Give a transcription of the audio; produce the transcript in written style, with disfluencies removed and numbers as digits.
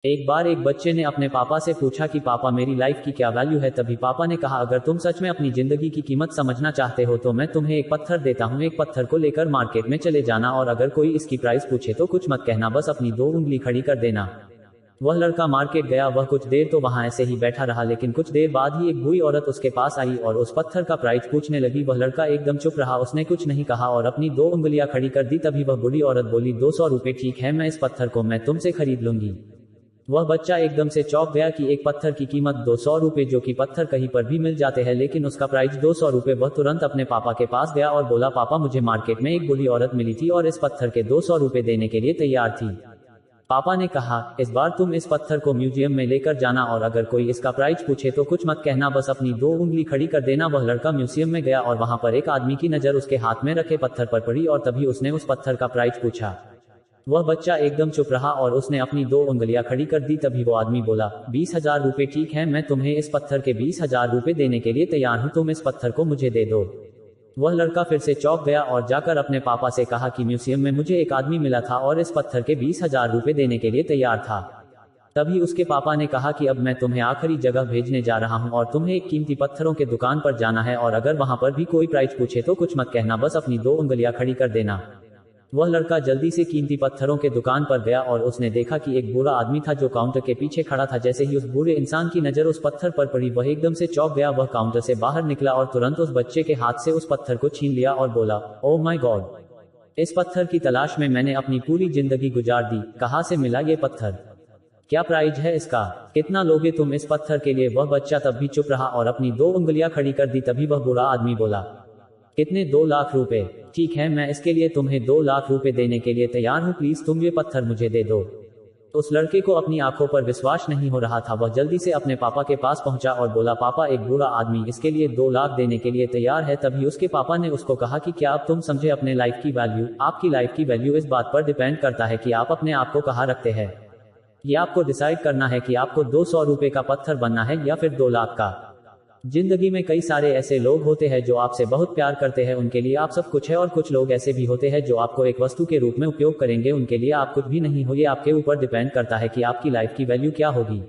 एक बार एक बच्चे ने अपने पापा से पूछा कि पापा मेरी लाइफ की क्या वैल्यू है। तभी पापा ने कहा, अगर तुम सच में अपनी जिंदगी की कीमत समझना चाहते हो तो मैं तुम्हें एक पत्थर देता हूँ। एक पत्थर को लेकर मार्केट में चले जाना और अगर कोई इसकी प्राइस पूछे तो कुछ मत कहना, बस अपनी 2 उंगली खड़ी कर देना। वह लड़का मार्केट गया। वह कुछ देर तो वहां ऐसे ही बैठा रहा, लेकिन कुछ देर बाद ही एक बूढ़ी औरत उसके पास आई और उस पत्थर का प्राइस पूछने लगी। वह लड़का एकदम चुप रहा, उसने कुछ नहीं कहा और अपनी 2 उंगलियां खड़ी कर दी। तभी वह बूढ़ी औरत बोली, 200 रुपए ठीक है, मैं इस पत्थर को मैं तुमसे खरीद लूंगी। वह बच्चा एकदम से चौंक गया कि एक पत्थर की कीमत 200 रुपए, जो कि पत्थर कहीं पर भी मिल जाते हैं, लेकिन उसका प्राइस 200 रुपए। वह तुरंत अपने पापा के पास गया और बोला, पापा मुझे मार्केट में एक बूढ़ी औरत मिली थी और इस पत्थर के 200 रुपए देने के लिए तैयार थी। पापा ने कहा, इस बार तुम इस पत्थर को म्यूजियम में लेकर जाना और अगर कोई इसका प्राइस पूछे तो कुछ मत कहना, बस अपनी 2 उंगली खड़ी कर देना। वह लड़का म्यूजियम में गया और वहां पर एक आदमी की नजर उसके हाथ में रखे पत्थर पर पड़ी और तभी उसने उस पत्थर का प्राइस पूछा। वह बच्चा एकदम चुप रहा और उसने अपनी 2 उंगलियां खड़ी कर दी। तभी वो आदमी बोला, 20,000 रुपए ठीक है, मैं तुम्हें इस पत्थर के 20,000 रुपए देने के लिए तैयार हूं, तुम इस पत्थर को मुझे दे दो। वह लड़का फिर से चौंक गया और जाकर अपने पापा से कहा कि म्यूजियम में मुझे एक आदमी मिला था और इस पत्थर के 20,000 रुपए देने के लिए तैयार था। तभी उसके पापा ने कहा कि अब मैं तुम्हें आखिरी जगह भेजने जा रहा हूं और तुम्हें एक कीमती पत्थरों के दुकान पर जाना है और अगर वहां पर भी कोई प्राइस पूछे तो कुछ मत कहना, बस अपनी 2 उंगलियां खड़ी कर देना। वह लड़का जल्दी से कीमती पत्थरों के दुकान पर गया और उसने देखा कि एक बूढ़ा आदमी था जो काउंटर के पीछे खड़ा था। जैसे ही उस बूढ़े इंसान की नजर उस पत्थर पर पड़ी, वह एकदम से चौंक गया। वह काउंटर से बाहर निकला और तुरंत उस बच्चे के हाथ से उस पत्थर को छीन लिया और बोला, ओह माय गॉड, इस पत्थर की तलाश में मैंने अपनी पूरी जिंदगी गुजार दी। कहां से मिला ये पत्थर? क्या प्राइस है इसका? कितना लोगे तुम इस पत्थर के लिए? वह बच्चा तब भी चुप रहा और अपनी 2 उंगलियां खड़ी कर दी। तभी वह बूढ़ा आदमी बोला, कितने? 2 लाख रुपए ठीक है, मैं इसके लिए तुम्हें 2 लाख रुपए देने के लिए तैयार हूं, प्लीज तुम ये पत्थर मुझे दे दो। उस लड़के को अपनी आंखों पर विश्वास नहीं हो रहा था। वह जल्दी से अपने पापा के पास पहुंचा और बोला, पापा एक बूढ़ा आदमी इसके लिए 2 लाख देने के लिए तैयार है। तभी उसके पापा ने उसको कहा कि क्या अब तुम समझे अपने लाइफ की वैल्यू? आपकी लाइफ की वैल्यू इस बात पर डिपेंड करता है कि आप अपने आप को कहाँ रखते हैं। ये आपको डिसाइड करना है कि आपको 200 रुपए का पत्थर बनना है या फिर 2 लाख का। जिंदगी में कई सारे ऐसे लोग होते हैं जो आपसे बहुत प्यार करते हैं, उनके लिए आप सब कुछ है, और कुछ लोग ऐसे भी होते हैं जो आपको एक वस्तु के रूप में उपयोग करेंगे, उनके लिए आप कुछ भी नहीं हो। ये आपके ऊपर डिपेंड करता है कि आपकी लाइफ की वैल्यू क्या होगी।